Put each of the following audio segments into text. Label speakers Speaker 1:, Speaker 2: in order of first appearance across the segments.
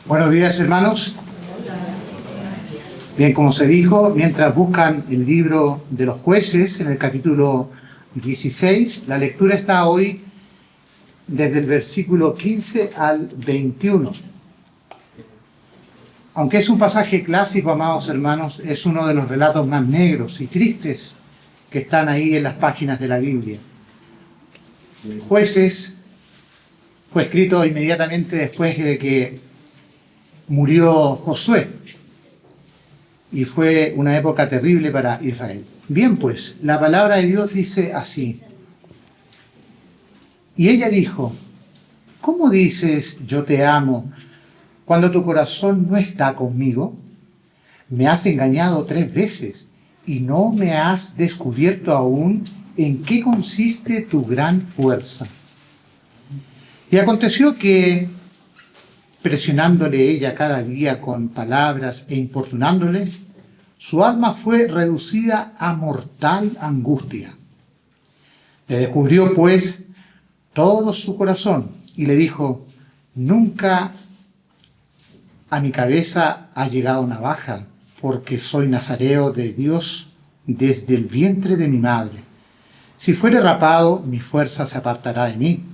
Speaker 1: Buenos días, hermanos. Bien, como se dijo, mientras buscan el libro de los jueces en el capítulo 16, la lectura está hoy desde el versículo 15 al 21. Aunque es un pasaje clásico, amados hermanos, es uno de los relatos más negros y tristes que están ahí en las páginas de la Biblia. Jueces fue escrito inmediatamente después de que murió Josué, y fue una época terrible para Israel. Bien, pues, la palabra de Dios dice así. Y ella dijo, ¿cómo dices yo te amo cuando tu corazón no está conmigo? Me has engañado 3 veces y no me has descubierto aún en qué consiste tu gran fuerza. Y aconteció que, presionándole ella cada día con palabras e importunándole, su alma fue reducida a mortal angustia. Le descubrió, pues, todo su corazón y le dijo, nunca a mi cabeza ha llegado navaja, porque soy nazareo de Dios desde el vientre de mi madre. Si fuere rapado, mi fuerza se apartará de mí,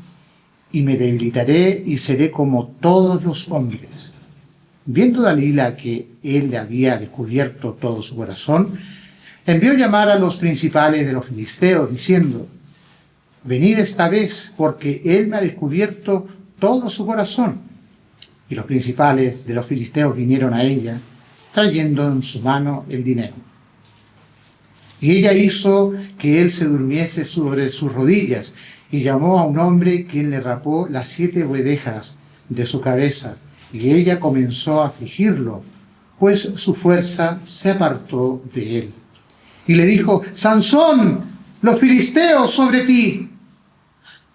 Speaker 1: y me debilitaré y seré como todos los hombres. Viendo Dalila que él le había descubierto todo su corazón, envió llamar a los principales de los filisteos, diciendo, venid esta vez, porque él me ha descubierto todo su corazón. Y los principales de los filisteos vinieron a ella, trayendo en su mano el dinero. Y ella hizo que él se durmiese sobre sus rodillas, y llamó a un hombre quien le rapó las 7 orejas de su cabeza, y ella comenzó a afligirlo, pues su fuerza se apartó de él. Y le dijo, Sansón, los filisteos sobre ti.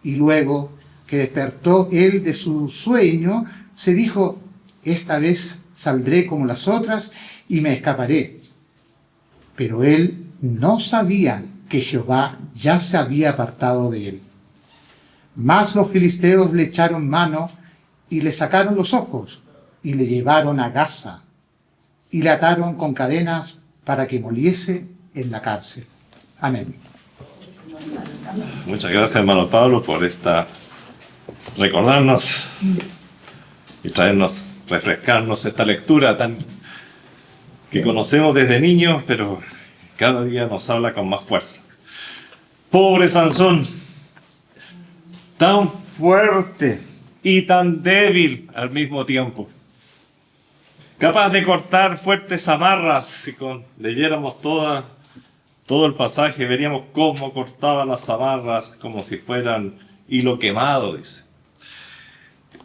Speaker 1: Y luego que despertó él de su sueño, se dijo, esta vez saldré como las otras y me escaparé. Pero él no sabía que Jehová ya se había apartado de él. Mas los filisteos le echaron mano y le sacaron los ojos y le llevaron a Gaza y le ataron con cadenas para que moliese en la cárcel. Amén.
Speaker 2: Muchas gracias, hermano Pablo, por recordarnos y refrescarnos esta lectura que conocemos desde niños, pero cada día nos habla con más fuerza. Pobre Sansón, tan fuerte y tan débil al mismo tiempo, capaz de cortar fuertes amarras. Si leyéramos todo el pasaje, veríamos cómo cortaba las amarras como si fueran hilo quemado, dice.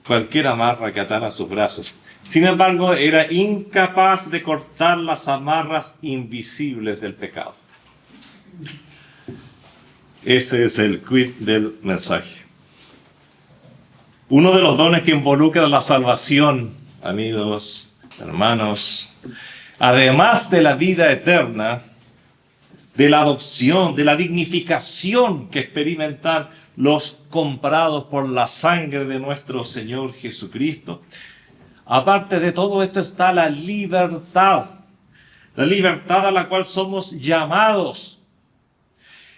Speaker 2: Cualquier amarra que atara a sus brazos. Sin embargo, era incapaz de cortar las amarras invisibles del pecado. Ese es el quid del mensaje. Uno de los dones que involucra la salvación, amigos, hermanos, además de la vida eterna, de la adopción, de la dignificación que experimentan los comprados por la sangre de nuestro Señor Jesucristo. Aparte de todo esto está la libertad a la cual somos llamados.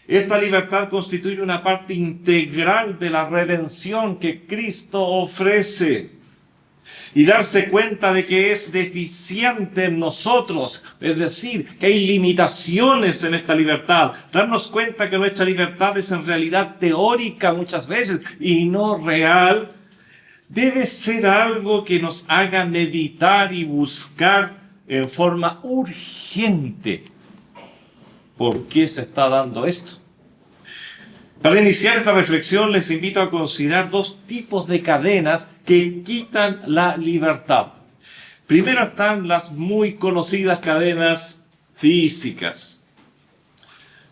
Speaker 2: Esta libertad constituye una parte integral de la redención que Cristo ofrece. Y darse cuenta de que es deficiente en nosotros, es decir, que hay limitaciones en esta libertad. Darnos cuenta que nuestra libertad es en realidad teórica muchas veces y no real, debe ser algo que nos haga meditar y buscar en forma urgente por qué se está dando esto. Para iniciar esta reflexión les invito a considerar 2 tipos de cadenas que quitan la libertad. Primero están las muy conocidas cadenas físicas.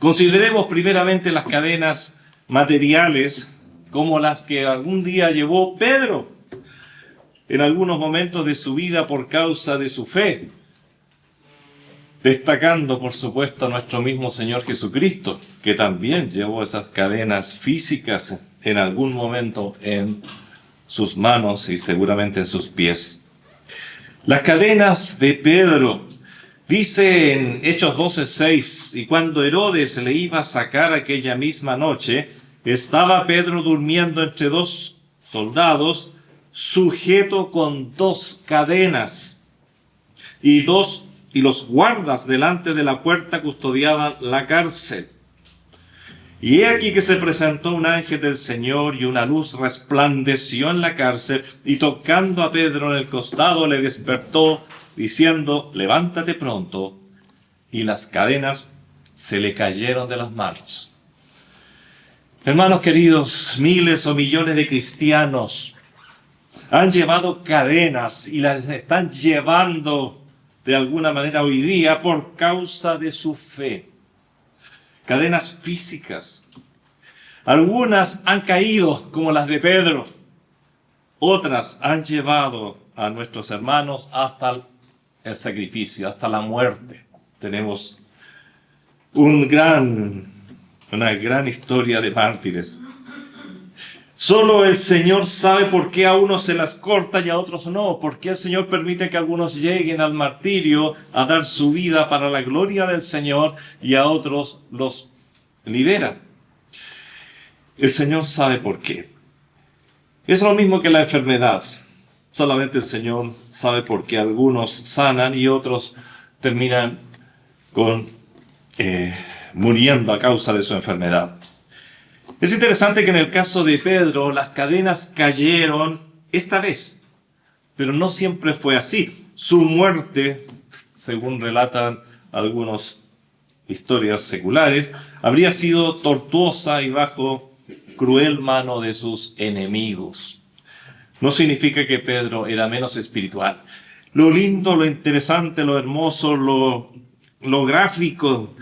Speaker 2: Consideremos primeramente las cadenas materiales, como las que algún día llevó Pedro en algunos momentos de su vida por causa de su fe, destacando por supuesto a nuestro mismo Señor Jesucristo, que también llevó esas cadenas físicas en algún momento en sus manos y seguramente en sus pies. Las cadenas de Pedro. Dice en Hechos 12:6, y cuando Herodes le iba a sacar aquella misma noche, estaba Pedro durmiendo entre dos soldados, sujeto con dos cadenas, y los guardas delante de la puerta custodiaban la cárcel. Y he aquí que se presentó un ángel del Señor, y una luz resplandeció en la cárcel, y tocando a Pedro en el costado le despertó, diciendo: levántate pronto. Y las cadenas se le cayeron de las manos. Hermanos queridos, miles o millones de cristianos han llevado cadenas y las están llevando de alguna manera hoy día por causa de su fe. Cadenas físicas. Algunas han caído, como las de Pedro. Otras han llevado a nuestros hermanos hasta el sacrificio, hasta la muerte. Tenemos una gran historia de mártires. Solo el Señor sabe por qué a unos se las corta y a otros no. ¿Por qué el Señor permite que algunos lleguen al martirio a dar su vida para la gloria del Señor y a otros los libera? El Señor sabe por qué. Es lo mismo que la enfermedad. Solamente el Señor sabe por qué algunos sanan y otros terminan muriendo a causa de su enfermedad. Es interesante que en el caso de Pedro las cadenas cayeron esta vez, pero no siempre fue así. Su muerte, según relatan algunas historias seculares, habría sido tortuosa y bajo cruel mano de sus enemigos. No significa que Pedro era menos espiritual. Lo lindo, lo interesante, lo hermoso, lo gráfico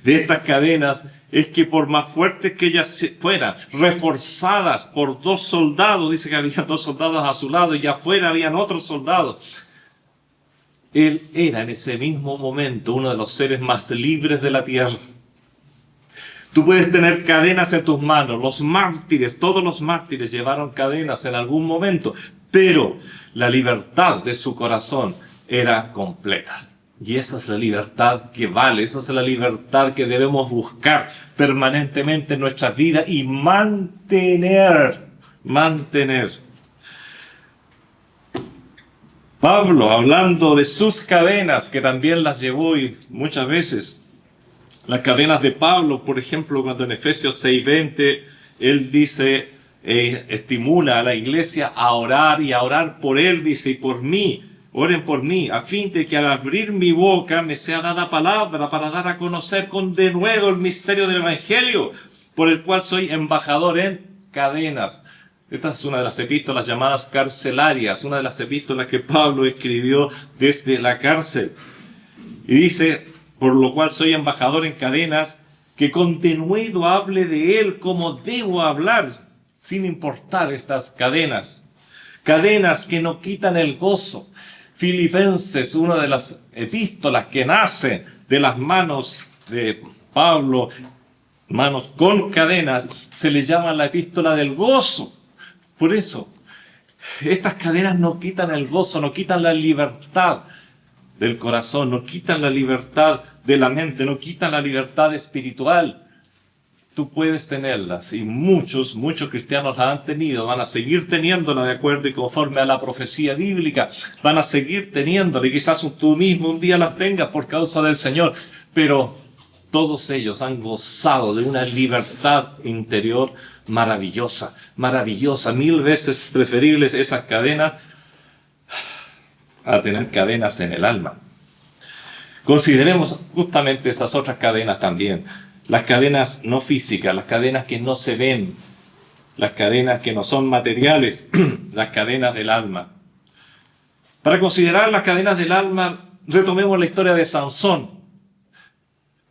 Speaker 2: de estas cadenas es que por más fuertes que ellas fueran, reforzadas por dos soldados, dice que había dos soldados a su lado y afuera habían otros soldados, él era en ese mismo momento uno de los seres más libres de la tierra. Tú puedes tener cadenas en tus manos. Los mártires, todos los mártires llevaron cadenas en algún momento, pero la libertad de su corazón era completa. Y esa es la libertad que vale, esa es la libertad que debemos buscar permanentemente en nuestras vidas y mantener. Pablo, hablando de sus cadenas, que también las llevó y muchas veces, las cadenas de Pablo, por ejemplo, cuando en Efesios 6:20, él dice, estimula a la iglesia a orar y a orar por él, dice, y por mí. Oren por mí, a fin de que al abrir mi boca me sea dada palabra para dar a conocer con denuedo el misterio del Evangelio, por el cual soy embajador en cadenas. Esta es una de las epístolas llamadas carcelarias, una de las epístolas que Pablo escribió desde la cárcel. Y dice, por lo cual soy embajador en cadenas, que con denuedo hable de él como debo hablar, sin importar estas cadenas. Cadenas que no quitan el gozo. Filipenses, una de las epístolas que nace de las manos de Pablo, manos con cadenas, se le llama la epístola del gozo. Por eso, estas cadenas no quitan el gozo, no quitan la libertad del corazón, no quitan la libertad de la mente, no quitan la libertad espiritual. Tú puedes tenerlas y muchos cristianos la han tenido, van a seguir teniéndola de acuerdo y conforme a la profecía bíblica, van a seguir teniéndola y quizás tú mismo un día las tengas por causa del Señor, pero todos ellos han gozado de una libertad interior maravillosa, 1000 veces preferibles esas cadenas a tener cadenas en el alma. Consideremos justamente esas otras cadenas también. Las cadenas no físicas, las cadenas que no se ven, las cadenas que no son materiales, las cadenas del alma. Para considerar las cadenas del alma, retomemos la historia de Sansón,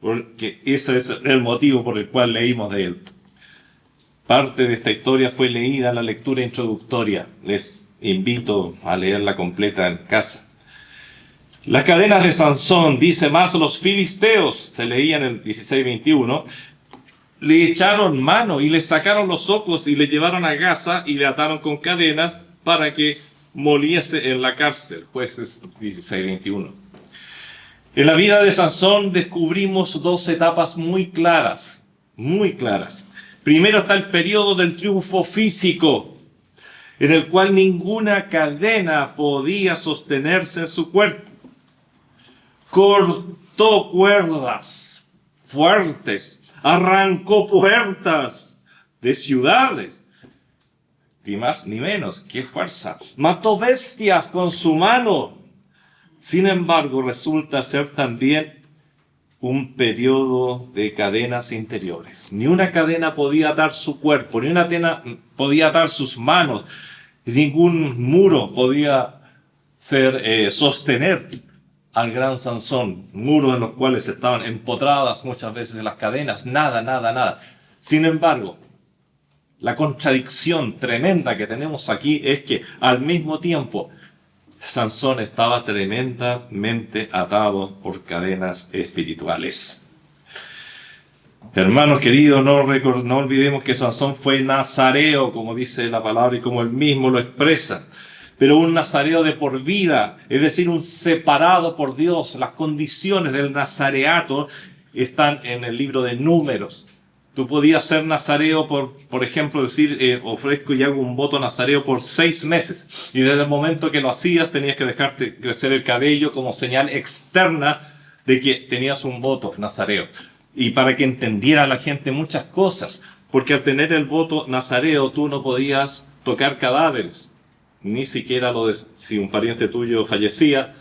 Speaker 2: porque ese es el motivo por el cual leímos de él. Parte de esta historia fue leída en la lectura introductoria. Les invito a leerla completa en casa. Las cadenas de Sansón, dice más, los filisteos, se leía en el 16:21, le echaron mano y le sacaron los ojos y le llevaron a Gaza y le ataron con cadenas para que moliese en la cárcel. Jueces 16:21. En la vida de Sansón descubrimos dos etapas muy claras, muy claras. Primero está el periodo del triunfo físico, en el cual ninguna cadena podía sostenerse en su cuerpo. Cortó cuerdas fuertes, arrancó puertas de ciudades, ni más ni menos, qué fuerza. Mató bestias con su mano. Sin embargo, resulta ser también un periodo de cadenas interiores. Ni una cadena podía atar su cuerpo, ni una cadena podía atar sus manos, ningún muro podía sostener al gran Sansón, muros en los cuales estaban empotradas muchas veces las cadenas, nada, nada, nada. Sin embargo, la contradicción tremenda que tenemos aquí es que al mismo tiempo Sansón estaba tremendamente atado por cadenas espirituales. Hermanos queridos, no olvidemos que Sansón fue nazareo, como dice la palabra y como él mismo lo expresa. Pero un nazareo de por vida, es decir, un separado por Dios. Las condiciones del nazareato están en el libro de Números. Tú podías ser nazareo por ejemplo, decir, ofrezco y hago un voto nazareo por 6 meses. Y desde el momento que lo hacías, tenías que dejarte crecer el cabello como señal externa de que tenías un voto nazareo. Y para que entendiera la gente muchas cosas. Porque al tener el voto nazareo, tú no podías tocar cadáveres. Ni siquiera si un pariente tuyo fallecía,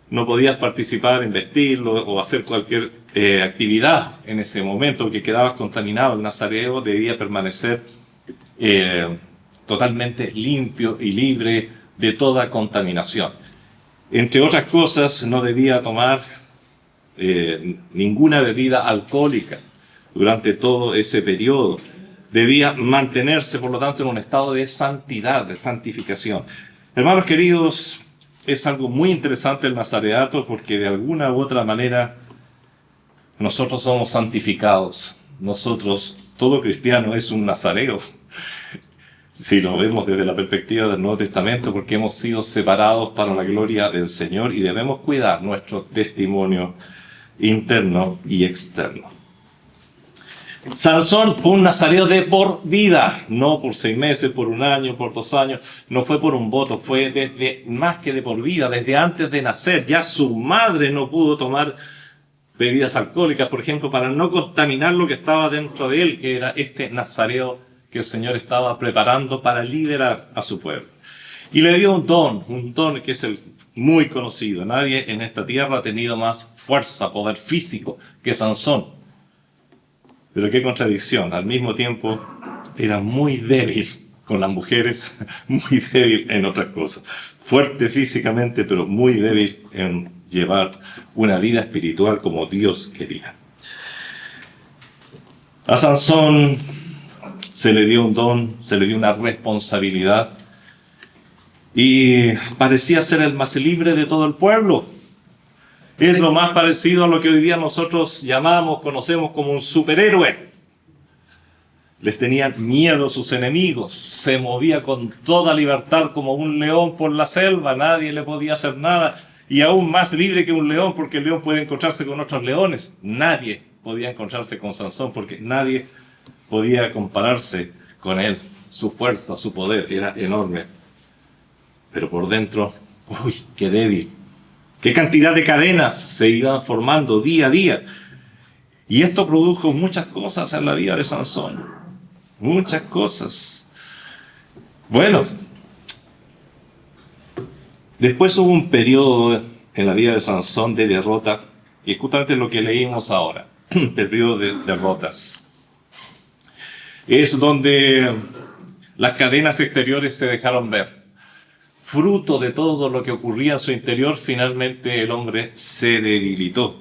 Speaker 2: no podías participar en vestirlo o hacer cualquier actividad en ese momento, que quedabas contaminado. El nazareo debía permanecer totalmente limpio y libre de toda contaminación. Entre otras cosas, no debía tomar ninguna bebida alcohólica durante todo ese periodo. Debía mantenerse, por lo tanto, en un estado de santidad, de santificación. Hermanos queridos, es algo muy interesante el nazareato, porque de alguna u otra manera nosotros somos santificados. Nosotros, todo cristiano es un nazareo, si lo vemos desde la perspectiva del Nuevo Testamento, porque hemos sido separados para la gloria del Señor y debemos cuidar nuestro testimonio interno y externo. Sansón fue un nazareo de por vida, no por 6 meses, por 1 año, por 2 años, no fue por un voto, fue desde más que de por vida, desde antes de nacer. Ya su madre no pudo tomar bebidas alcohólicas, por ejemplo, para no contaminar lo que estaba dentro de él, que era este nazareo que el Señor estaba preparando para liberar a su pueblo. Y le dio un don que es el muy conocido. Nadie en esta tierra ha tenido más fuerza, poder físico que Sansón. Pero qué contradicción, al mismo tiempo era muy débil con las mujeres, muy débil en otras cosas. Fuerte físicamente, pero muy débil en llevar una vida espiritual como Dios quería. A Sansón se le dio un don, se le dio una responsabilidad y parecía ser el más libre de todo el pueblo. Es lo más parecido a lo que hoy día nosotros conocemos como un superhéroe. Les tenían miedo sus enemigos, se movía con toda libertad como un león por la selva, nadie le podía hacer nada, y aún más libre que un león, porque el león puede encontrarse con otros leones. Nadie podía encontrarse con Sansón, porque nadie podía compararse con él. Su fuerza, su poder era enorme. Pero por dentro, ¡uy, qué débil! ¡Qué cantidad de cadenas se iban formando día a día! Y esto produjo muchas cosas en la vida de Sansón. Muchas cosas. Bueno, después hubo un periodo en la vida de Sansón de derrota, que es justamente lo que leímos ahora. El periodo de derrotas. Es donde las cadenas exteriores se dejaron ver. Fruto de todo lo que ocurría en su interior, finalmente el hombre se debilitó.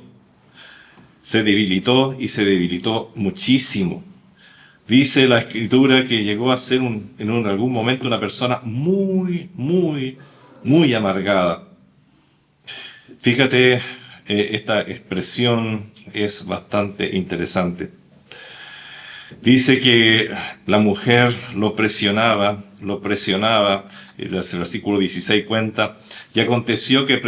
Speaker 2: Se debilitó y se debilitó muchísimo. Dice la Escritura que llegó a ser en algún momento una persona muy, muy, muy amargada. Fíjate, esta expresión es bastante interesante. Dice que la mujer lo presionaba lo presionaba. El versículo 16 cuenta, y aconteció que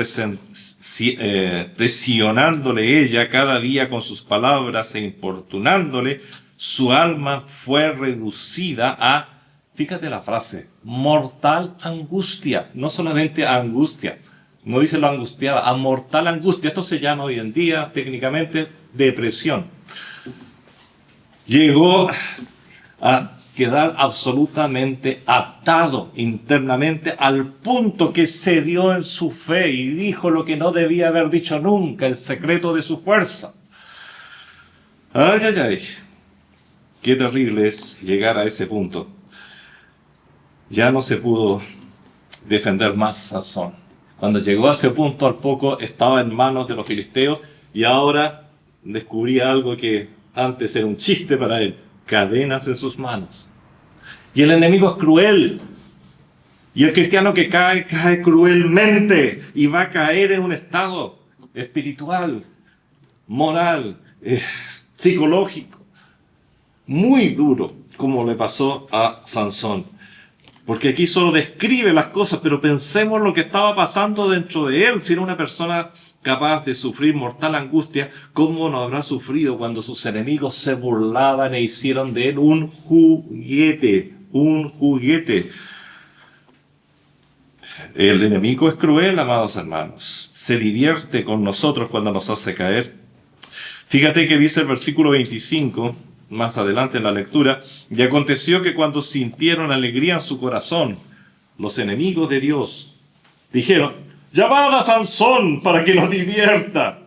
Speaker 2: presionándole ella cada día con sus palabras e importunándole, su alma fue reducida a, fíjate la frase, mortal angustia. No solamente a angustia, no dice lo angustiada, a mortal angustia. Esto se llama hoy en día técnicamente depresión. Llegó a quedar absolutamente atado internamente al punto que cedió en su fe y dijo lo que no debía haber dicho nunca, el secreto de su fuerza. Ay, ay, ay. Qué terrible es llegar a ese punto. Ya no se pudo defender más Sansón. Cuando llegó a ese punto, al poco estaba en manos de los filisteos y ahora descubría algo que antes era un chiste para él: cadenas en sus manos. Y el enemigo es cruel. Y el cristiano que cae, cae cruelmente y va a caer en un estado espiritual, moral, psicológico, muy duro, como le pasó a Sansón. Porque aquí solo describe las cosas, pero pensemos lo que estaba pasando dentro de él. Si era una persona capaz de sufrir mortal angustia, ¿cómo no habrá sufrido cuando sus enemigos se burlaban e hicieron de él un juguete? Un juguete. El enemigo es cruel, amados hermanos. Se divierte con nosotros cuando nos hace caer. Fíjate que dice el versículo 25, más adelante en la lectura, y aconteció que cuando sintieron alegría en su corazón, los enemigos de Dios dijeron, llamad a Sansón para que nos divierta.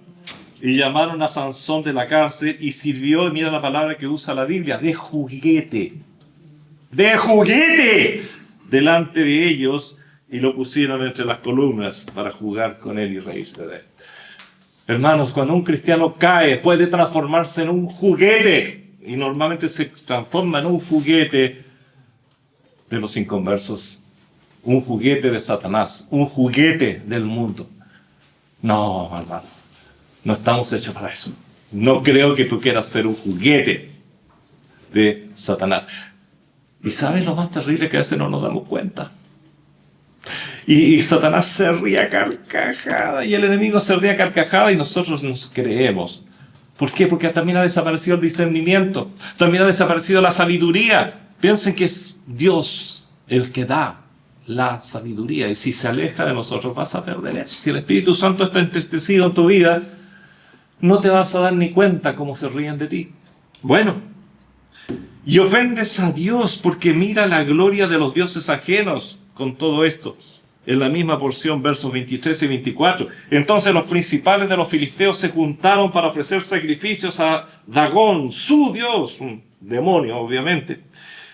Speaker 2: Y llamaron a Sansón de la cárcel y sirvió, y mira la palabra que usa la Biblia, de juguete. ¡De juguete! Delante de ellos, y lo pusieron entre las columnas para jugar con él y reírse de él. Hermanos, cuando un cristiano cae, puede transformarse en un juguete. Y normalmente se transforma en un juguete de los inconversos. Un juguete de Satanás. Un juguete del mundo. No, hermano. No estamos hechos para eso. No creo que tú quieras ser un juguete de Satanás. ¿Y sabes lo más terrible? Que a veces no nos damos cuenta. Y Satanás se ríe a carcajada, y el enemigo se ríe a carcajada, y nosotros nos creemos. ¿Por qué? Porque también ha desaparecido el discernimiento, también ha desaparecido la sabiduría. Piensen que es Dios el que da la sabiduría, y si se aleja de nosotros vas a perder eso. Si el Espíritu Santo está entristecido en tu vida, no te vas a dar ni cuenta cómo se ríen de ti. Bueno, y ofendes a Dios porque mira la gloria de los dioses ajenos con todo esto. En la misma porción, versos 23 y 24. Entonces los principales de los filisteos se juntaron para ofrecer sacrificios a Dagón, su dios, un demonio obviamente,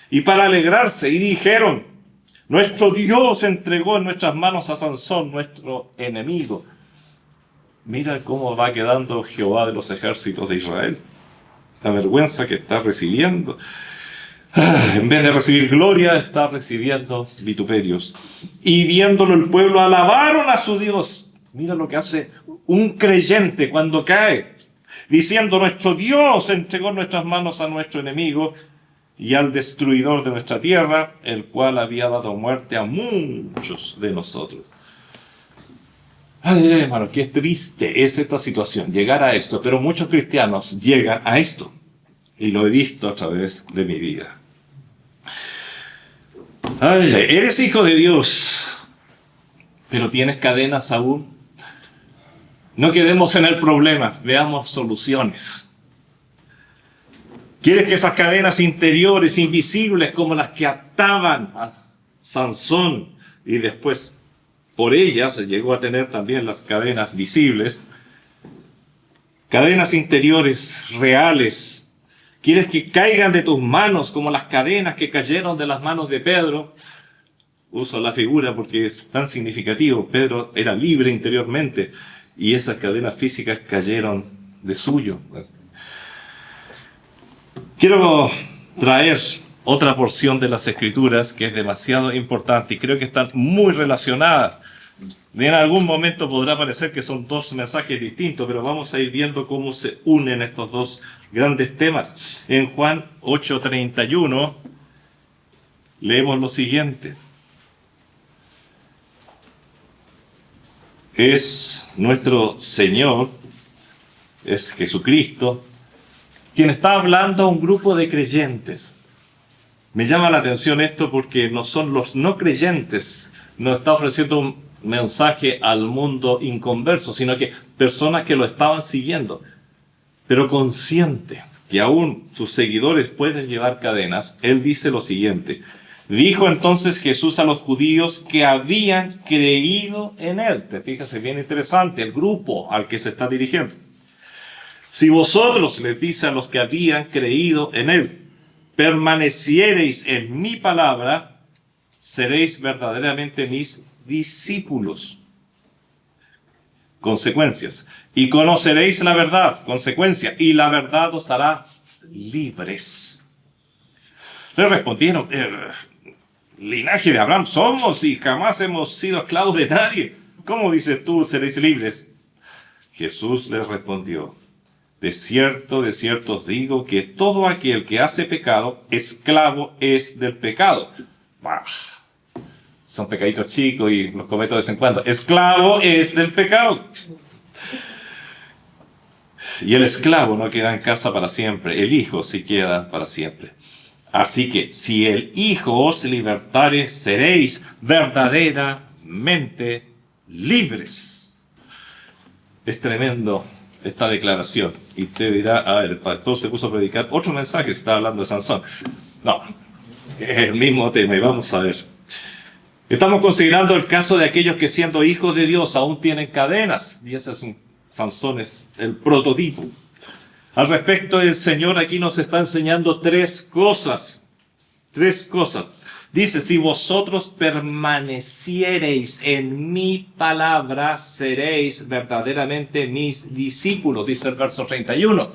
Speaker 2: y para alegrarse, y dijeron, nuestro Dios entregó en nuestras manos a Sansón, nuestro enemigo. Mira cómo va quedando Jehová de los ejércitos de Israel. La vergüenza que está recibiendo. En vez de recibir gloria, está recibiendo vituperios. Y viéndolo el pueblo, alabaron a su Dios. Mira lo que hace un creyente cuando cae, diciendo, nuestro Dios entregó en nuestras manos a nuestro enemigo y al destruidor de nuestra tierra, el cual había dado muerte a muchos de nosotros. Ay, hermano, qué triste es esta situación, llegar a esto, pero muchos cristianos llegan a esto, y lo he visto a través de mi vida. Ay, eres hijo de Dios, pero tienes cadenas aún. No quedemos en el problema, veamos soluciones. ¿Quieres que esas cadenas interiores, invisibles, como las que ataban a Sansón, y después por ellas se llegó a tener también las cadenas visibles, cadenas interiores reales? ¿Quieres que caigan de tus manos como las cadenas que cayeron de las manos de Pedro? Uso la figura porque es tan significativo. Pedro era libre interiormente y esas cadenas físicas cayeron de suyo. Quiero traer otra porción de las Escrituras que es demasiado importante y creo que están muy relacionadas. En algún momento podrá parecer que son dos mensajes distintos, pero vamos a ir viendo cómo se unen estos dos grandes temas. En Juan 8:31 leemos lo siguiente. Es nuestro Señor, es Jesucristo, quien está hablando a un grupo de creyentes. Me llama la atención esto porque no son los no creyentes, no está ofreciendo un mensaje al mundo inconverso, sino que personas que lo estaban siguiendo, pero consciente que aún sus seguidores pueden llevar cadenas. Él dice lo siguiente: dijo entonces Jesús a los judíos que habían creído en él. Te fijas, es bien interesante el grupo al que se está dirigiendo. Si vosotros, les dice a los que habían creído en él, permaneciereis en mi palabra, seréis verdaderamente mis discípulos. Consecuencias. Y conoceréis la verdad. Consecuencia. Y la verdad os hará libres. Le respondieron: linaje de Abraham somos y jamás hemos sido esclavos de nadie. ¿Cómo dices tú, seréis libres? Jesús les respondió: de cierto os digo que todo aquel que hace pecado, esclavo es del pecado. Bah, son pecaditos chicos y los cometo de vez en cuando. Esclavo es del pecado. Y el esclavo no queda en casa para siempre, el hijo sí queda para siempre. Así que si el Hijo os libertare, seréis verdaderamente libres. Es tremendo esta declaración. Y usted dirá: a ver, el pastor se puso a predicar otro mensaje, se está hablando de Sansón. No, es el mismo tema y vamos a ver. Estamos considerando el caso de aquellos que, siendo hijos de Dios, aún tienen cadenas. Y ese es Sansón es el prototipo. Al respecto, el Señor aquí nos está enseñando tres cosas. Dice: si vosotros permaneciereis en mi palabra, seréis verdaderamente mis discípulos, dice el verso 31.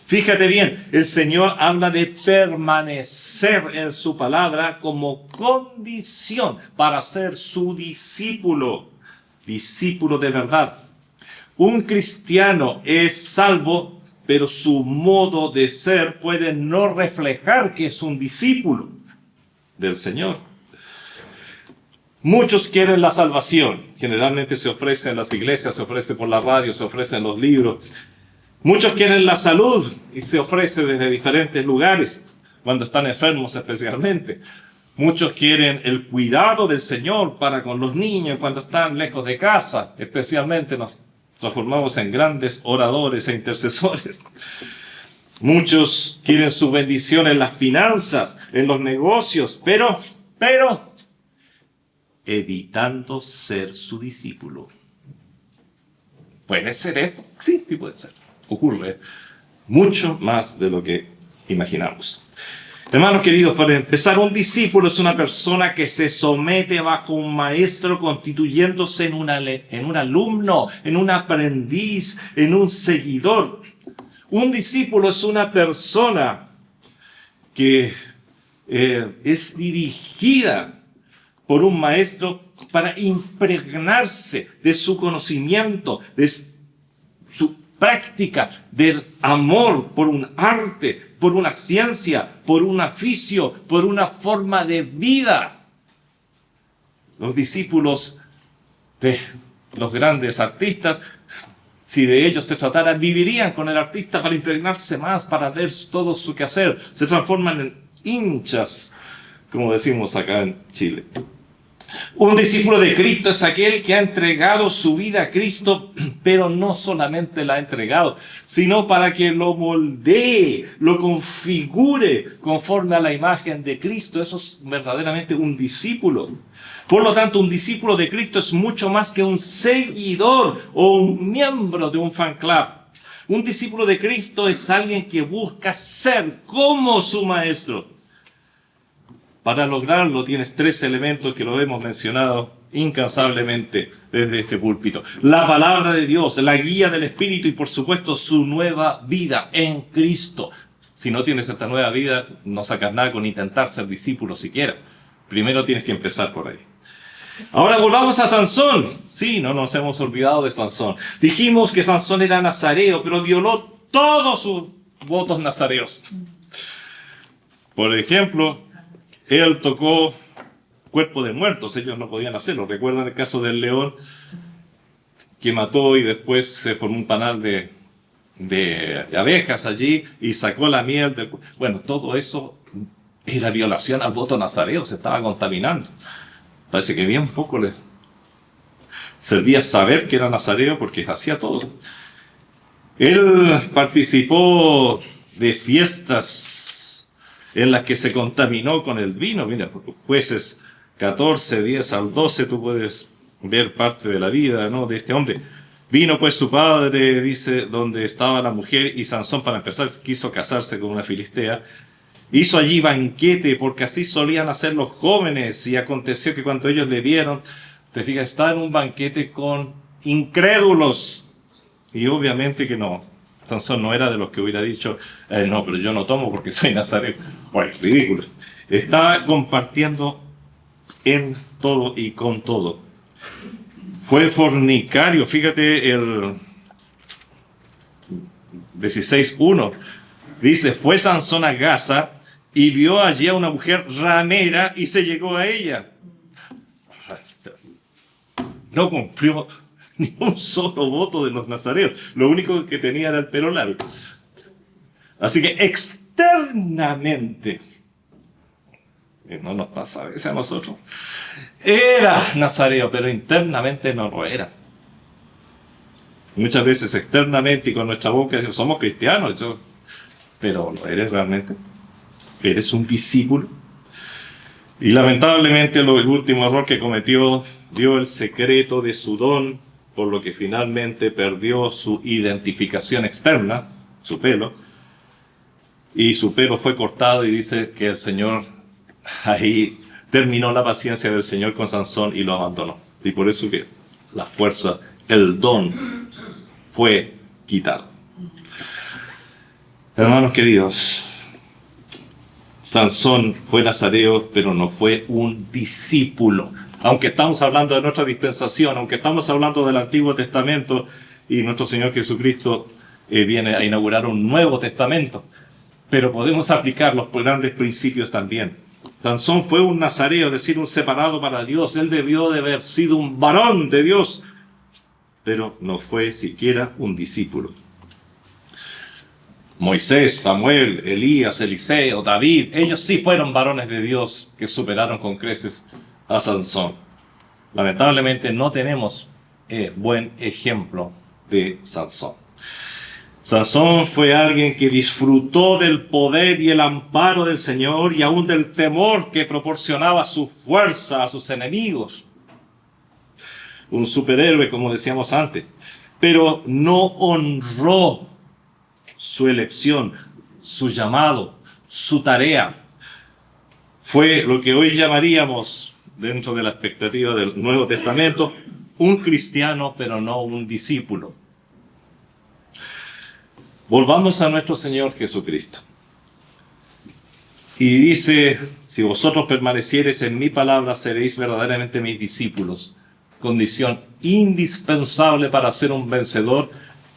Speaker 2: Fíjate bien, el Señor habla de permanecer en su palabra como condición para ser su discípulo de verdad. Un cristiano es salvo, pero su modo de ser puede no reflejar que es un discípulo del Señor. Muchos quieren la salvación. Generalmente se ofrece en las iglesias, se ofrece por la radio, se ofrece en los libros. Muchos quieren la salud y se ofrece desde diferentes lugares, cuando están enfermos especialmente. Muchos quieren el cuidado del Señor para con los niños cuando están lejos de casa, especialmente nos transformamos en grandes oradores e intercesores. Muchos quieren su bendición en las finanzas, en los negocios, pero evitando ser su discípulo. ¿Puede ser esto? Sí puede ser. Ocurre mucho más de lo que imaginamos. Hermanos queridos, para empezar, un discípulo es una persona que se somete bajo un maestro, constituyéndose en un alumno, en un aprendiz, en un seguidor. Un discípulo es una persona que es dirigida por un maestro para impregnarse de su conocimiento, de su práctica, del amor por un arte, por una ciencia, por un oficio, por una forma de vida. Los discípulos de los grandes artistas, si de ellos se tratara, vivirían con el artista para impregnarse más, para ver todo su quehacer. Se transforman en hinchas, como decimos acá en Chile. Un discípulo de Cristo es aquel que ha entregado su vida a Cristo, pero no solamente la ha entregado, sino para que lo moldee, lo configure conforme a la imagen de Cristo. Eso es verdaderamente un discípulo. Por lo tanto, un discípulo de Cristo es mucho más que un seguidor o un miembro de un fan club. Un discípulo de Cristo es alguien que busca ser como su maestro. Para lograrlo tienes tres elementos que lo hemos mencionado incansablemente desde este púlpito: la palabra de Dios, la guía del Espíritu y por supuesto su nueva vida en Cristo. Si no tienes esta nueva vida, no sacas nada con intentar ser discípulo siquiera. Primero tienes que empezar por ahí. Ahora volvamos a Sansón. Sí, no nos hemos olvidado de Sansón. Dijimos que Sansón era nazareo, pero violó todos sus votos nazareos. Por ejemplo, Él tocó cuerpo de muertos, ellos no podían hacerlo. ¿Recuerdan el caso del león que mató y después se formó un panal de abejas allí y sacó la miel? Bueno, todo eso era violación al voto nazareo, se estaba contaminando. Parece que bien poco les servía saber que era nazareo porque hacía todo. Él participó de fiestas en las que se contaminó con el vino. Mira, Jueces 14, 10 al 12, tú puedes ver parte de la vida, ¿no?, de este hombre. Vino pues su padre, dice, donde estaba la mujer, y Sansón, para empezar, quiso casarse con una filistea. Hizo allí banquete, porque así solían hacer los jóvenes, y aconteció que cuando ellos le vieron, te fijas, estaba en un banquete con incrédulos, y obviamente que no. Sansón no era de los que hubiera dicho, no, pero yo no tomo porque soy nazareo. Bueno, ridículo. Estaba compartiendo en todo y con todo. Fue fornicario, fíjate el 16:1. Dice, fue Sansón a Gaza y vio allí a una mujer ramera y se llegó a ella. No cumplió ni un solo voto de los nazareos. Lo único que tenía era el pelo largo. Así que externamente, no nos pasa a veces a nosotros, era nazareo, pero internamente no lo era. Muchas veces externamente y con nuestra boca decimos, somos cristianos, pero ¿lo eres realmente? ¿Eres un discípulo? Y lamentablemente el último error que cometió, dio el secreto de su don, por lo que finalmente perdió su identificación externa, su pelo, y su pelo fue cortado, y dice que el Señor ahí terminó la paciencia del Señor con Sansón y lo abandonó. Y por eso que la fuerza, el don, fue quitado. Hermanos queridos, Sansón fue nazareo, pero no fue un discípulo. Aunque estamos hablando de nuestra dispensación, aunque estamos hablando del Antiguo Testamento, y nuestro Señor Jesucristo viene a inaugurar un Nuevo Testamento, pero podemos aplicar los grandes principios también. Sansón fue un nazareo, es decir, un separado para Dios. Él debió de haber sido un varón de Dios, pero no fue siquiera un discípulo. Moisés, Samuel, Elías, Eliseo, David, ellos sí fueron varones de Dios que superaron con creces a Sansón. Lamentablemente no tenemos buen ejemplo de Sansón. Sansón fue alguien que disfrutó del poder y el amparo del Señor y aún del temor que proporcionaba su fuerza a sus enemigos. Un superhéroe, como decíamos antes, pero no honró su elección, su llamado, su tarea. Fue lo que hoy llamaríamos, dentro de la expectativa del Nuevo Testamento, un cristiano, pero no un discípulo. Volvamos a nuestro Señor Jesucristo. Y dice, si vosotros permaneciereis en mi palabra, seréis verdaderamente mis discípulos. Condición indispensable para ser un vencedor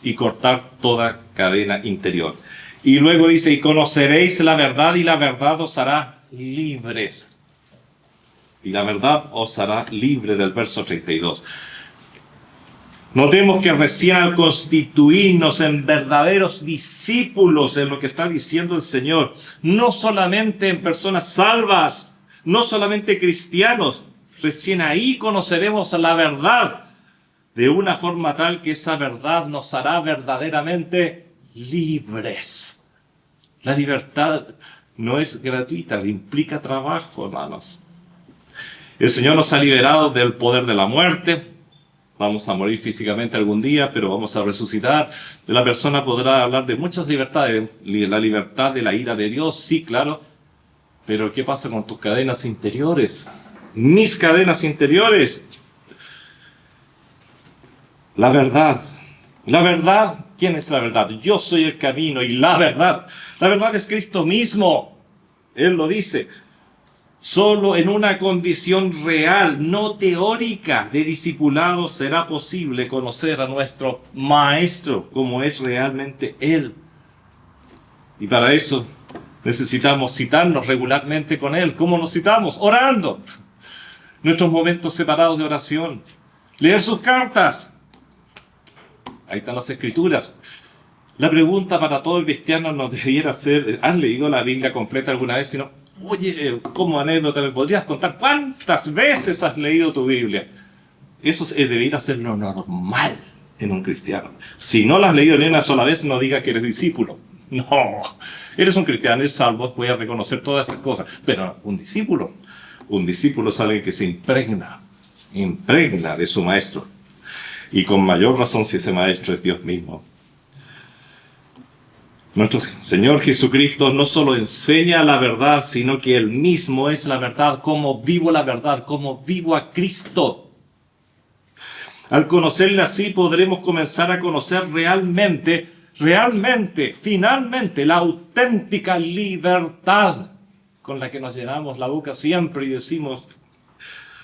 Speaker 2: y cortar toda cadena interior. Y luego dice, y conoceréis la verdad, y la verdad os hará libres. Y la verdad os hará libre, del verso 32. Notemos que recién al constituirnos en verdaderos discípulos, en lo que está diciendo el Señor, no solamente en personas salvas, no solamente cristianos, recién ahí conoceremos la verdad de una forma tal que esa verdad nos hará verdaderamente libres. La libertad no es gratuita, implica trabajo, hermanos. El Señor nos ha liberado del poder de la muerte. Vamos a morir físicamente algún día, pero vamos a resucitar. La persona podrá hablar de muchas libertades. La libertad de la ira de Dios, sí, claro. Pero ¿qué pasa con tus cadenas interiores? Mis cadenas interiores. La verdad. La verdad, ¿quién es la verdad? Yo soy el camino y la verdad. La verdad es Cristo mismo. Él lo dice. Solo en una condición real, no teórica, de discipulado será posible conocer a nuestro Maestro como es realmente Él. Y para eso Necesitamos citarnos regularmente con Él. ¿Cómo nos citamos? Orando. Nuestros momentos separados de oración. Leer sus cartas. Ahí están las Escrituras. La pregunta para todo cristiano no debiera ser, ¿has leído la Biblia completa alguna vez? Sino, oye, como anécdota, ¿me podrías contar cuántas veces has leído tu Biblia? Eso debería ser lo normal en un cristiano. Si no la has leído ni una sola vez, no diga que eres discípulo. No, eres un cristiano, eres salvo, puedes reconocer todas esas cosas. Pero un discípulo es alguien que se impregna de su maestro. Y con mayor razón si ese maestro es Dios mismo. Nuestro Señor Jesucristo no solo enseña la verdad, sino que Él mismo es la verdad. ¿Cómo vivo la verdad? ¿Cómo vivo a Cristo? Al conocerle así podremos comenzar a conocer realmente, finalmente, la auténtica libertad con la que nos llenamos la boca siempre y decimos,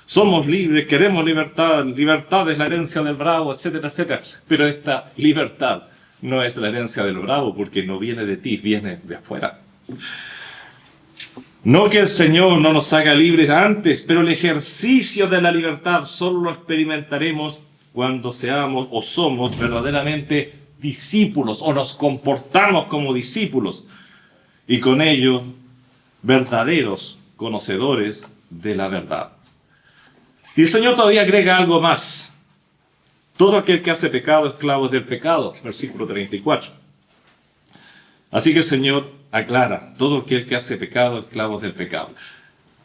Speaker 2: somos libres, queremos libertad, libertad es la herencia del bravo, etcétera, etcétera. Pero esta libertad no es la herencia del bravo porque no viene de ti, viene de afuera. No que el Señor no nos haga libres antes, pero el ejercicio de la libertad solo lo experimentaremos cuando seamos o somos verdaderamente discípulos o nos comportamos como discípulos y con ello verdaderos conocedores de la verdad. Y el Señor todavía agrega algo más. Todo aquel que hace pecado, esclavo del pecado, versículo 34. Así que el Señor aclara, todo aquel que hace pecado, esclavo del pecado.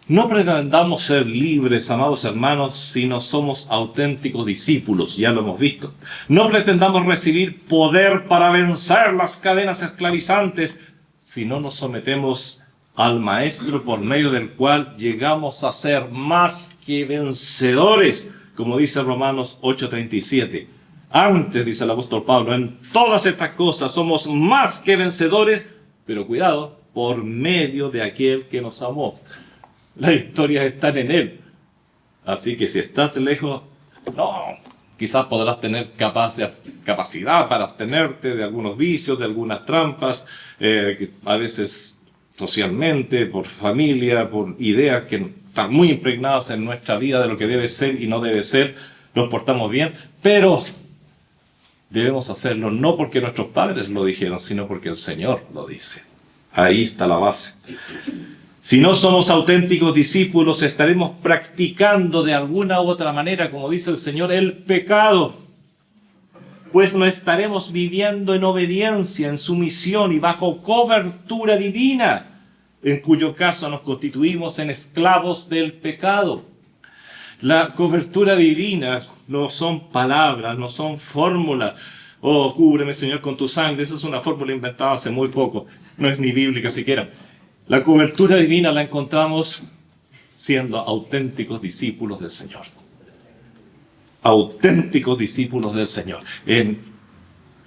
Speaker 2: No pretendamos ser libres, amados hermanos, si no somos auténticos discípulos, ya lo hemos visto. No pretendamos recibir poder para vencer las cadenas esclavizantes, si no nos sometemos al Maestro por medio del cual llegamos a ser más que vencedores, como dice Romanos 8:37. Antes, dice el apóstol Pablo, en todas estas cosas somos más que vencedores, pero cuidado, por medio de aquel que nos amó. Las historias están en Él. Así que si estás lejos, no, quizás podrás tener capacidad para abstenerte de algunos vicios, de algunas trampas, a veces socialmente, por familia, por ideas que están muy impregnadas en nuestra vida de lo que debe ser y no debe ser. Nos portamos bien, pero debemos hacerlo no porque nuestros padres lo dijeron, sino porque el Señor lo dice. Ahí está la base. Si no somos auténticos discípulos, estaremos practicando de alguna u otra manera, como dice el Señor, el pecado. Pues no estaremos viviendo en obediencia, en sumisión y bajo cobertura divina, en cuyo caso nos constituimos en esclavos del pecado. La cobertura divina no son palabras, no son fórmulas. Oh, cúbreme, Señor, con tu sangre. Esa es una fórmula inventada hace muy poco. No es ni bíblica siquiera. La cobertura divina la encontramos siendo auténticos discípulos del Señor. Auténticos discípulos del Señor. En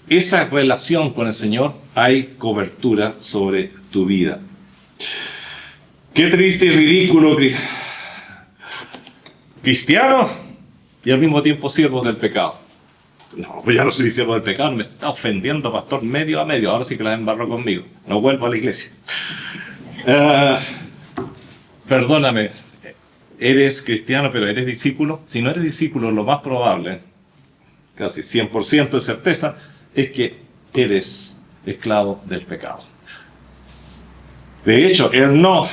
Speaker 2: esa relación con el Señor hay cobertura sobre tu vida. Qué triste y ridículo cristiano y al mismo tiempo siervo del pecado. No, pues ya no soy siervo del pecado, me está ofendiendo, pastor, medio a medio. Ahora sí que la embarró conmigo. No vuelvo a la iglesia. Perdóname, eres cristiano, pero eres discípulo. Si no eres discípulo, lo más probable, casi 100% de certeza, es que eres esclavo del pecado. De hecho, el no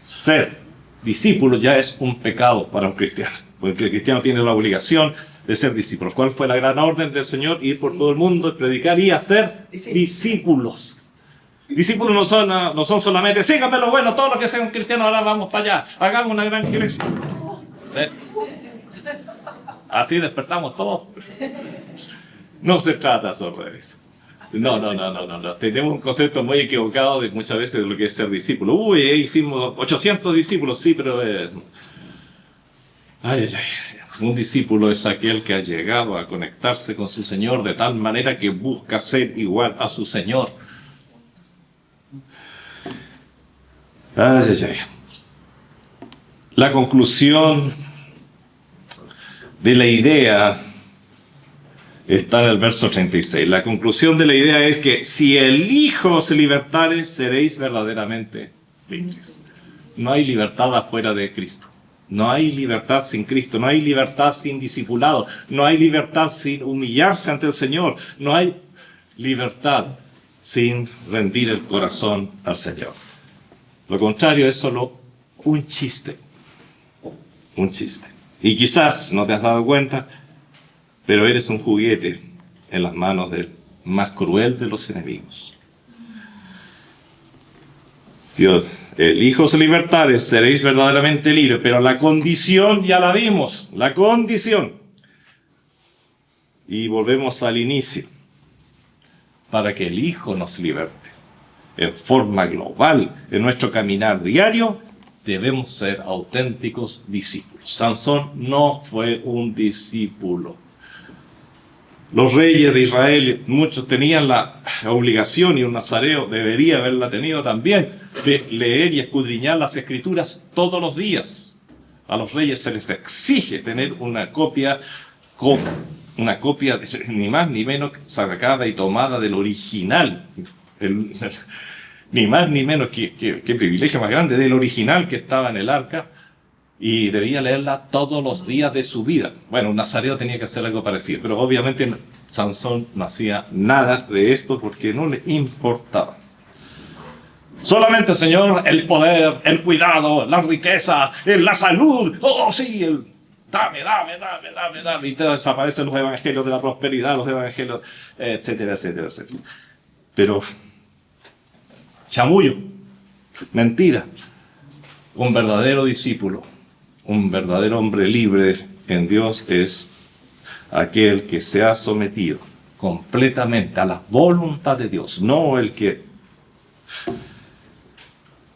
Speaker 2: ser discípulo ya es un pecado para un cristiano, porque el cristiano tiene la obligación de ser discípulo. ¿Cuál fue la gran orden del Señor? Ir por todo el mundo, predicar y hacer discípulos. Discípulos no son solamente, síganme lo bueno, todos los que sean cristianos, ahora vamos para allá, hagamos una gran iglesia. Así despertamos todos. No se trata sobre eso. No. Tenemos un concepto muy equivocado de muchas veces de lo que es ser discípulo. Uy, hicimos 800 discípulos, sí, pero... Un discípulo es aquel que ha llegado a conectarse con su Señor de tal manera que busca ser igual a su Señor. La conclusión de la idea está en el verso 36. La conclusión de la idea es que si el Hijo os libertare, seréis verdaderamente libres. No hay libertad afuera de Cristo. No hay libertad sin Cristo. No hay libertad sin discipulado. No hay libertad sin humillarse ante el Señor. No hay libertad sin rendir el corazón al Señor. Lo contrario es solo un chiste. Un chiste. Y quizás no te has dado cuenta, pero eres un juguete en las manos del más cruel de los enemigos. Si el Hijo os libertare, seréis verdaderamente libres, pero la condición ya la vimos, la condición. Y volvemos al inicio. Para que el Hijo nos liberte en forma global en nuestro caminar diario, debemos ser auténticos discípulos. Sansón no fue un discípulo. Los reyes de Israel, muchos tenían la obligación, y un nazareo debería haberla tenido también, de leer y escudriñar las Escrituras todos los días. A los reyes se les exige tener una copia ni más ni menos sacada y tomada del original. Ni más ni menos, qué privilegio más grande, del original que estaba en el arca, y debía leerla todos los días de su vida. Bueno, un nazareo tenía que hacer algo parecido, pero obviamente Sansón no hacía nada de esto porque no le importaba. Solamente, Señor, el poder, el cuidado, las riquezas, la salud, oh sí, dame, y te desaparecen los evangelios de la prosperidad, los evangelios, etcétera, etcétera, etcétera. Pero chamullo, mentira. Un verdadero discípulo, un verdadero hombre libre en Dios es aquel que se ha sometido completamente a la voluntad de Dios, no el que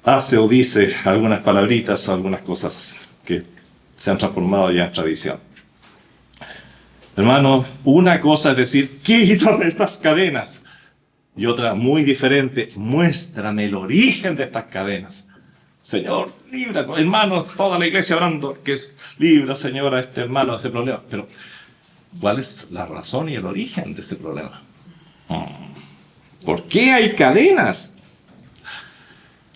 Speaker 2: hace o dice algunas palabritas o algunas cosas que se han transformado ya en tradición. Hermano, una cosa es decir, quítame estas cadenas, y otra muy diferente, muéstrame el origen de estas cadenas. Señor, libra, hermanos, toda la iglesia orando, que es libra, Señor, a este hermano de ese problema. Pero, ¿cuál es la razón y el origen de ese problema? ¿Por qué hay cadenas?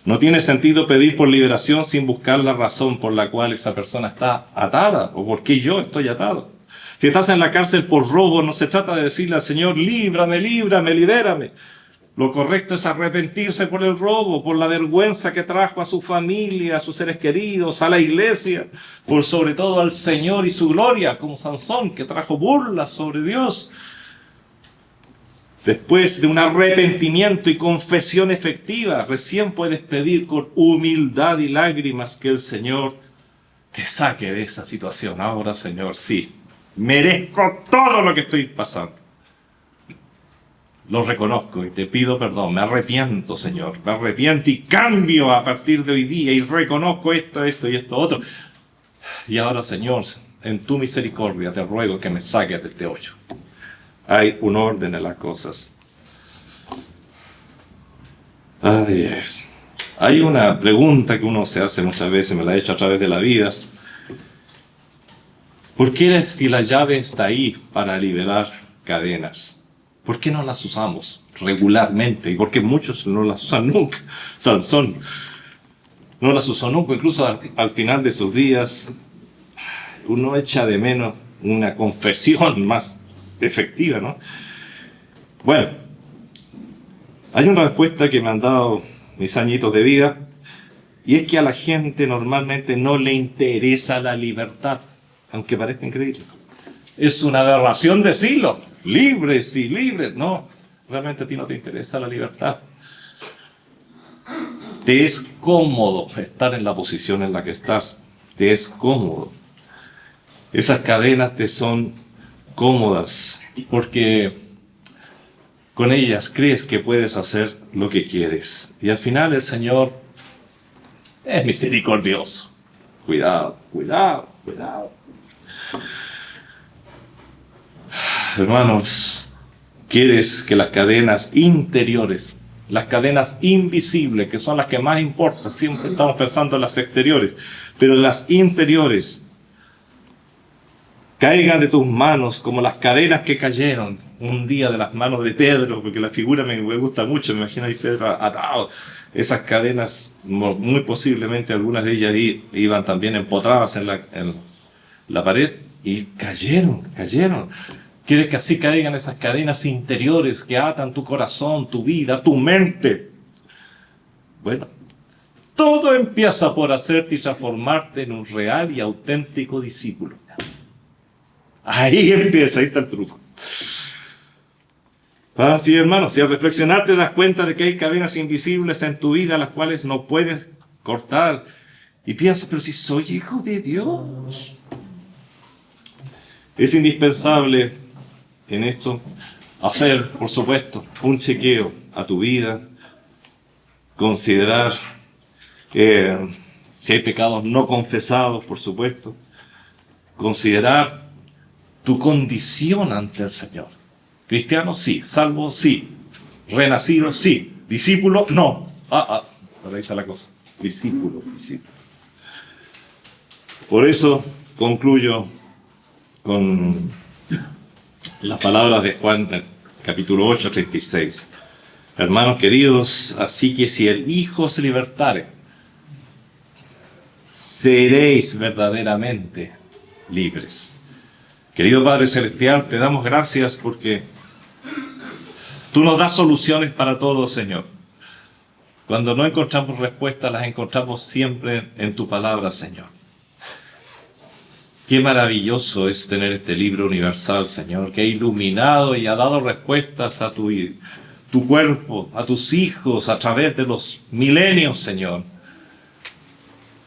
Speaker 2: No tiene sentido pedir por liberación sin buscar la razón por la cual esa persona está atada, o por qué yo estoy atado. Si estás en la cárcel por robo, no se trata de decirle al Señor, líbrame, líbrame, libérame. Lo correcto es arrepentirse por el robo, por la vergüenza que trajo a su familia, a sus seres queridos, a la iglesia, por sobre todo al Señor y su gloria, como Sansón, que trajo burlas sobre Dios. Después de un arrepentimiento y confesión efectiva, recién puedes pedir con humildad y lágrimas que el Señor te saque de esa situación. Ahora, Señor, sí, merezco todo lo que estoy pasando. Lo reconozco y te pido perdón. Me arrepiento, Señor. Me arrepiento y cambio a partir de hoy día y reconozco esto y esto otro. Y ahora, Señor, en tu misericordia te ruego que me saques de este hoyo. Hay un orden en las cosas. Hay una pregunta que uno se hace muchas veces, me la he hecho a través de la vida. ¿Por qué, si la llave está ahí para liberar cadenas, por qué no las usamos regularmente? Y porque muchos no las usan nunca. Sansón no las usó nunca, incluso al final de sus días uno echa de menos una confesión más efectiva, ¿no? Bueno, hay una respuesta que me han dado mis añitos de vida, y es que a la gente normalmente no le interesa la libertad, aunque parezca increíble. Es una aberración decirlo, libres y libres. No, realmente a ti no te interesa la libertad. Te es cómodo estar en la posición en la que estás, te es cómodo. Esas cadenas te son cómodas porque con ellas crees que puedes hacer lo que quieres. Y al final el Señor es misericordioso. Cuidado, cuidado, cuidado. Hermanos, quieres que las cadenas interiores, las cadenas invisibles, que son las que más importan, siempre estamos pensando en las exteriores, pero las interiores, caigan de tus manos como las cadenas que cayeron un día de las manos de Pedro, porque la figura me gusta mucho, me imagino ahí Pedro atado. Esas cadenas, muy posiblemente algunas de ellas iban también empotradas en la pared y cayeron. ¿Quieres que así caigan esas cadenas interiores que atan tu corazón, tu vida, tu mente? Bueno, todo empieza por hacerte y transformarte en un real y auténtico discípulo. Ahí empieza, ahí está el truco. Sí, hermano, si al reflexionar te das cuenta de que hay cadenas invisibles en tu vida las cuales no puedes cortar y piensas, pero si soy hijo de Dios. Es indispensable en esto hacer, por supuesto, un chequeo a tu vida, considerar si hay pecados no confesados, por supuesto, considerar tu condición ante el Señor. Cristiano, sí. Salvo, sí. Renacido, sí. Discípulo, no. Por ahí está la cosa. Discípulo. Por eso concluyo con las palabras de Juan, capítulo 8, 36. Hermanos queridos, así que si el Hijo os libertare, seréis verdaderamente libres. Querido Padre Celestial, te damos gracias porque tú nos das soluciones para todo, Señor. Cuando no encontramos respuestas, las encontramos siempre en tu palabra, Señor. Qué maravilloso es tener este libro universal, Señor, que ha iluminado y ha dado respuestas a tu cuerpo, a tus hijos, a través de los milenios, Señor.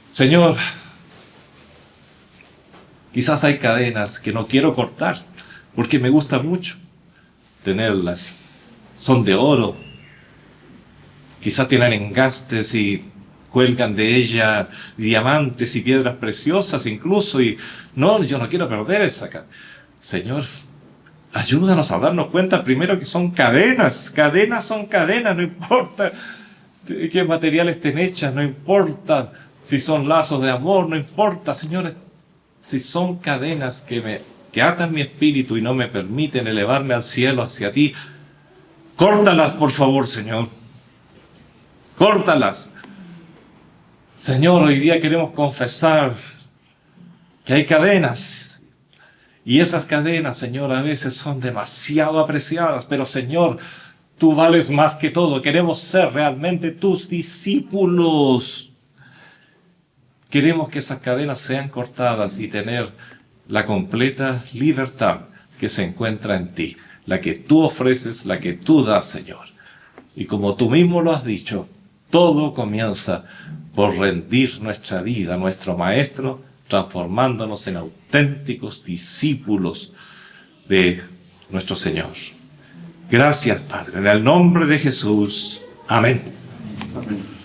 Speaker 2: Señor, quizás hay cadenas que no quiero cortar, porque me gusta mucho tenerlas. Son de oro. Quizás tienen engastes y cuelgan de ella diamantes y piedras preciosas incluso. Y no, yo no quiero perder esa cadena. Señor, ayúdanos a darnos cuenta primero que son cadenas. Cadenas son cadenas, no importa de qué materiales estén hechas, no importa si son lazos de amor, no importa, señores, si son cadenas que atan mi espíritu y no me permiten elevarme al cielo hacia ti. Córtalas, por favor, Señor. Córtalas. Señor, hoy día queremos confesar que hay cadenas. Y esas cadenas, Señor, a veces son demasiado apreciadas. Pero, Señor, tú vales más que todo. Queremos ser realmente tus discípulos. Queremos que esas cadenas sean cortadas y tener la completa libertad que se encuentra en ti. La que tú ofreces, la que tú das, Señor. Y como tú mismo lo has dicho, todo comienza por rendir nuestra vida a nuestro Maestro, transformándonos en auténticos discípulos de nuestro Señor. Gracias, Padre, en el nombre de Jesús. Amén. Amén.